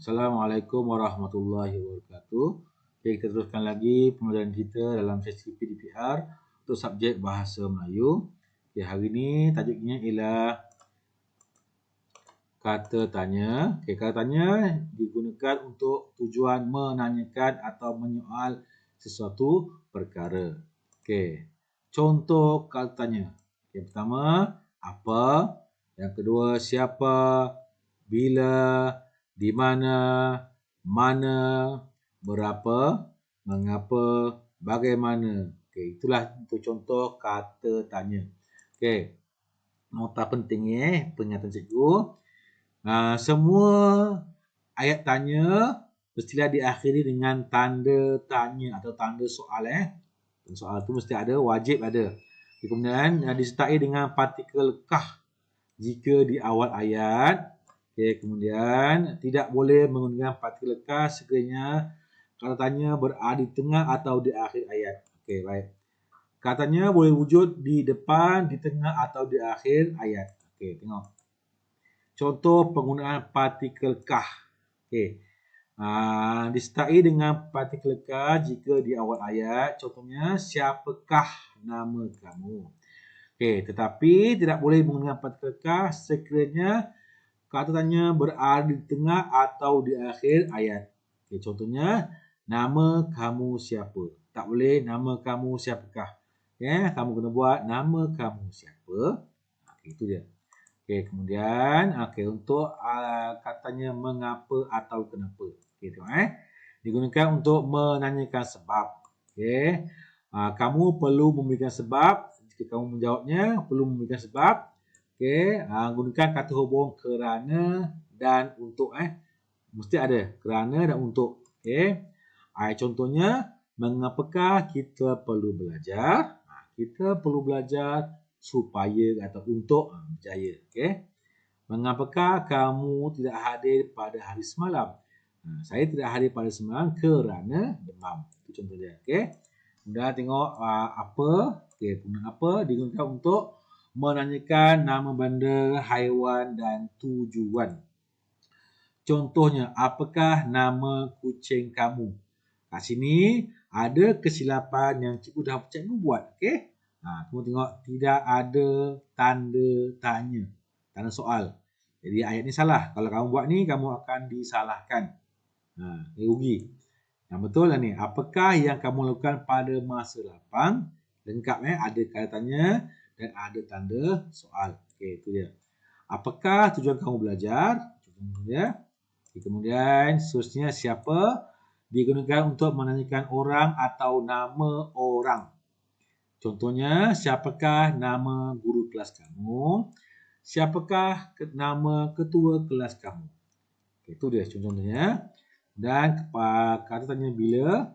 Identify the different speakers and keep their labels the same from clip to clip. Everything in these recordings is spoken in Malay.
Speaker 1: Assalamualaikum warahmatullahi wabarakatuh. Okay, kita teruskan lagi pembelajaran kita dalam sesi PDPR untuk subjek Bahasa Melayu. Okay, hari ini tajuknya ialah kata tanya. Okay, kata tanya digunakan untuk tujuan menanyakan atau menyoal sesuatu perkara. Okay, contoh kata tanya. Yang pertama, apa? Yang kedua, siapa? Bila? Di mana, berapa, mengapa, bagaimana. Okey, itulah untuk contoh kata tanya. Okey. Nota pentingnya pernyataan cikgu. Semua ayat tanya mestilah diakhiri dengan tanda tanya atau tanda soal. Soal tu mesti ada, wajib ada. Kemudian disertai dengan partikel kah jika di awal ayat. Okey, kemudian tidak boleh menggunakan partikel kah sekiranya kata tanya berada di tengah atau di akhir ayat. Okey, baik. Katanya boleh wujud di depan, di tengah atau di akhir ayat. Okey, tengok. Contoh penggunaan partikel kah. Okey. Disertai dengan partikel kah jika di awal ayat. Contohnya, siapakah nama kamu? Okey, tetapi tidak boleh menggunakan partikel kah sekiranya kata tanya berada di tengah atau di akhir ayat. Okay, contohnya, nama kamu siapa? Tak boleh nama kamu siapakah. Kamu kena buat nama kamu siapa. Okay, itu dia. Okay, kemudian untuk katanya mengapa atau kenapa. Okay, tengok digunakan untuk menanyakan sebab. Okay. Kamu perlu memberikan sebab. Jika kamu menjawabnya, perlu memberikan sebab. Okey, gunakan kata hubung kerana dan untuk mesti ada kerana dan untuk. Okey. Contohnya, mengapakah kita perlu belajar? Kita perlu belajar supaya atau untuk berjaya. Okey. Mengapakah kamu tidak hadir pada hari semalam? Saya tidak hadir pada semalam kerana demam. Itu contohnya. Okey. Kemudian tengok apa? Okey, penggunaan apa digunakan untuk menanyakan nama benda, haiwan dan tujuan. Contohnya, apakah nama kucing kamu? Kat sini ada kesilapan yang cikgu buat. Okey? Kamu tengok tidak ada tanda tanya, tanda soal. Jadi ayat ni salah. Kalau kamu buat ni, kamu akan disalahkan. Rugi. Yang betul lah ni. Apakah yang kamu lakukan pada masa lapang? Lengkap ada kata tanya dan ada tanda soal. Okey, itu dia. Apakah tujuan kamu belajar? Contohnya. Kemudian seterusnya siapa? Digunakan untuk menanyakan orang atau nama orang. Contohnya, siapakah nama guru kelas kamu? Siapakah nama ketua kelas kamu? Okey, itu dia contohnya. Dan kata tanya bila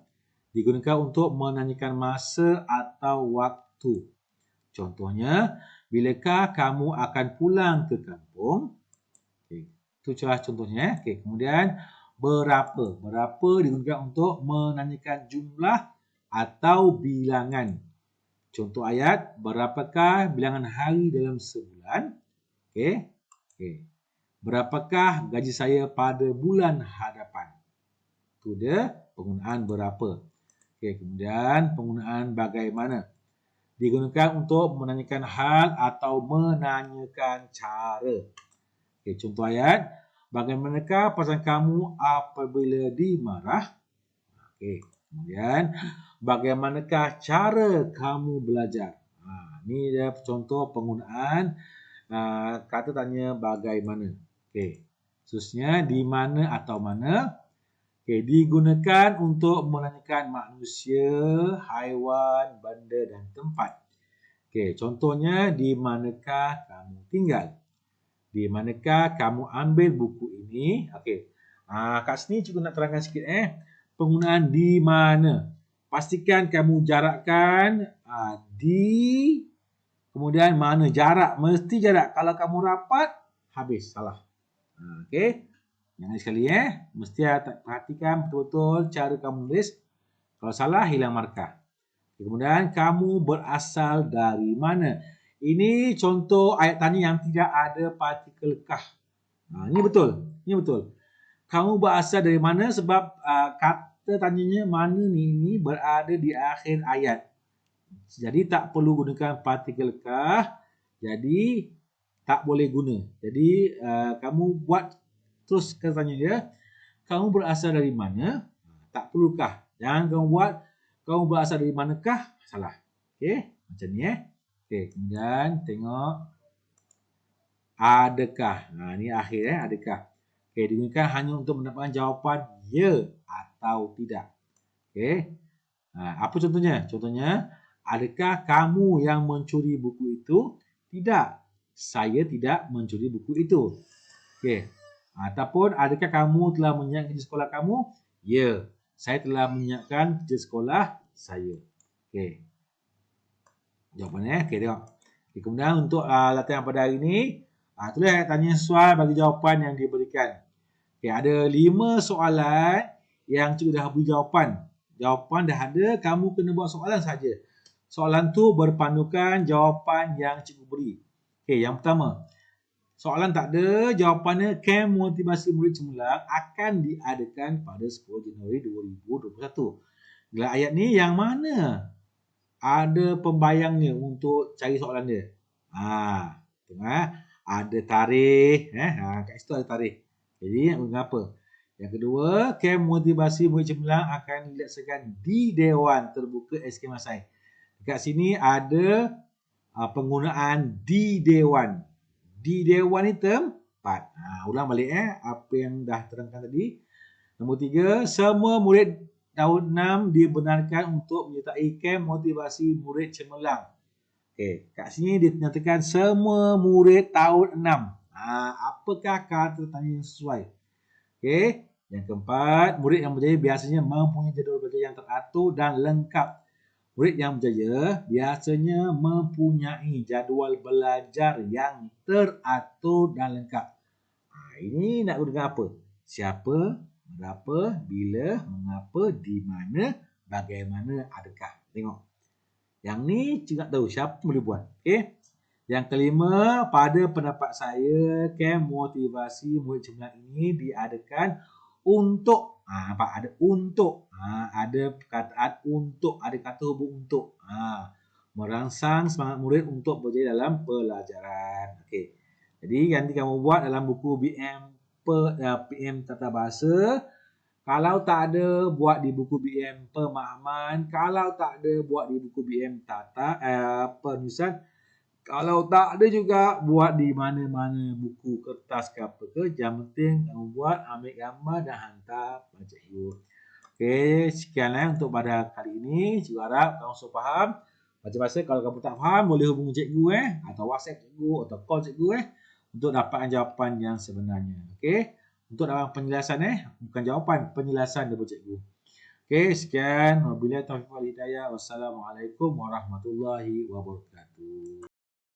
Speaker 1: digunakan untuk menanyakan masa atau waktu. Contohnya, bilakah kamu akan pulang ke kampung? Okay. Itu cara contohnya. Okay. Kemudian, berapa? Berapa digunakan untuk menanyakan jumlah atau bilangan. Contoh ayat, berapakah bilangan hari dalam sebulan? Okay. Okay. Berapakah gaji saya pada bulan hadapan? Itu dia penggunaan berapa. Okay. Kemudian, penggunaan bagaimana. Digunakan untuk menanyakan hal atau menanyakan cara. Okay, contoh ayat. Bagaimanakah perasaan kamu apabila dimarah? Okay. Kemudian, bagaimanakah cara kamu belajar? Ini dia contoh penggunaan kata tanya bagaimana. Okay. Seterusnya, di mana atau mana. Okay, digunakan untuk menanyakan manusia, haiwan, benda dan tempat. Okay, contohnya, di manakah kamu tinggal? Di manakah kamu ambil buku ini? Okay. Kat sini cikgu nak terangkan sikit. Penggunaan di mana. Pastikan kamu jarakkan di kemudian mana. Jarak. Mesti jarak. Kalau kamu rapat, habis. Salah. Okay. Jangan sekali mesti perhatikan betul-betul cara kamu menulis. Kalau salah, hilang markah. Kemudian, kamu berasal dari mana? Ini contoh ayat tanya yang tidak ada partikel kah. Ini betul. Ini betul. Kamu berasal dari mana? Sebab kata tanyanya mana ni berada di akhir ayat. Jadi tak perlu gunakan partikel kah. Jadi tak boleh guna. Jadi kamu buat terus kata tanya dia. Kamu berasal dari mana? Tak perlukah. Jangan kamu buat kamu berasal dari manakah? Salah. Okey, macam ni Okey, kemudian tengok adakah. Ni akhir adakah. Okey, digunakan hanya untuk mendapatkan jawapan ya atau tidak. Okey. Apa contohnya? Contohnya, adakah kamu yang mencuri buku itu? Tidak. Saya tidak mencuri buku itu. Okey. Ataupun adakah kamu telah menyiapkan kerja sekolah kamu? Ya, saya telah menyiapkan kerja sekolah saya. Okey. Jawapannya, okey tengok. Okay, kemudian untuk latihan pada hari ini, tulis ayat tanya sesuai bagi jawapan yang diberikan. Okey, ada 5 soalan yang cikgu dah beri jawapan. Jawapan dah ada, kamu kena buat soalan saja. Soalan tu berpandukan jawapan yang cikgu beri. Okey, yang pertama. Soalan tak ada, jawapannya kem motivasi murid cemerlang akan diadakan pada 10 Januari 2021. Dalam ayat ni yang mana ada pembayangnya untuk cari soalan dia? Tengok ada tarikh, kat situ ada tarikh. Jadi mengapa? Yang kedua, kem motivasi murid cemerlang akan dilaksanakan di Dewan Terbuka SK Masai. Dekat sini ada penggunaan di Dewan. Di Dewan ni tempat. Ulang balik apa yang dah terangkan tadi. Nombor 3, semua murid tahun 6 dibenarkan untuk menyertai kem motivasi murid cemerlang. Okey, kat sini dinyatakan semua murid tahun 6. Apakah kata tanya yang sesuai? Okey, yang keempat, murid yang berjaya biasanya mempunyai jadual belajar yang teratur dan lengkap. Murid yang berjaya biasanya mempunyai jadual belajar yang teratur dan lengkap. Ini nak guna apa? Siapa, berapa, bila, mengapa, di mana, bagaimana, adakah. Tengok. Yang ni cikgu nak tahu siapa boleh buat. Okey. Yang kelima, pada pendapat saya, kem motivasi murid cemerlang ini diadakan untuk nampak ada untuk, ada perkataan untuk, ada kata hubung untuk, merangsang semangat murid untuk berjaya dalam pelajaran. Okey. Jadi nanti kamu buat dalam buku PM Tata Bahasa. Kalau tak ada, buat di buku BM Pemahaman. Kalau tak ada, buat di buku BM Penulisan. Kalau tak ada juga, buat di mana-mana buku kertas ke apa ke. Yang penting kamu buat, ambil gambar dan hantar pada cikgu. Okey, sekianlah untuk pada kali ini. Cikgu harap kamu semua faham. Baca bahasa, kalau kamu tak faham, boleh hubungi cikgu atau WhatsApp cikgu atau call cikgu untuk dapatkan jawapan yang sebenarnya. Okey, untuk dapat penjelasan bukan jawapan, penjelasan daripada cikgu. Okey, sekian. Wabillahi taufiq wal hidayah. Wassalamualaikum warahmatullahi wabarakatuh.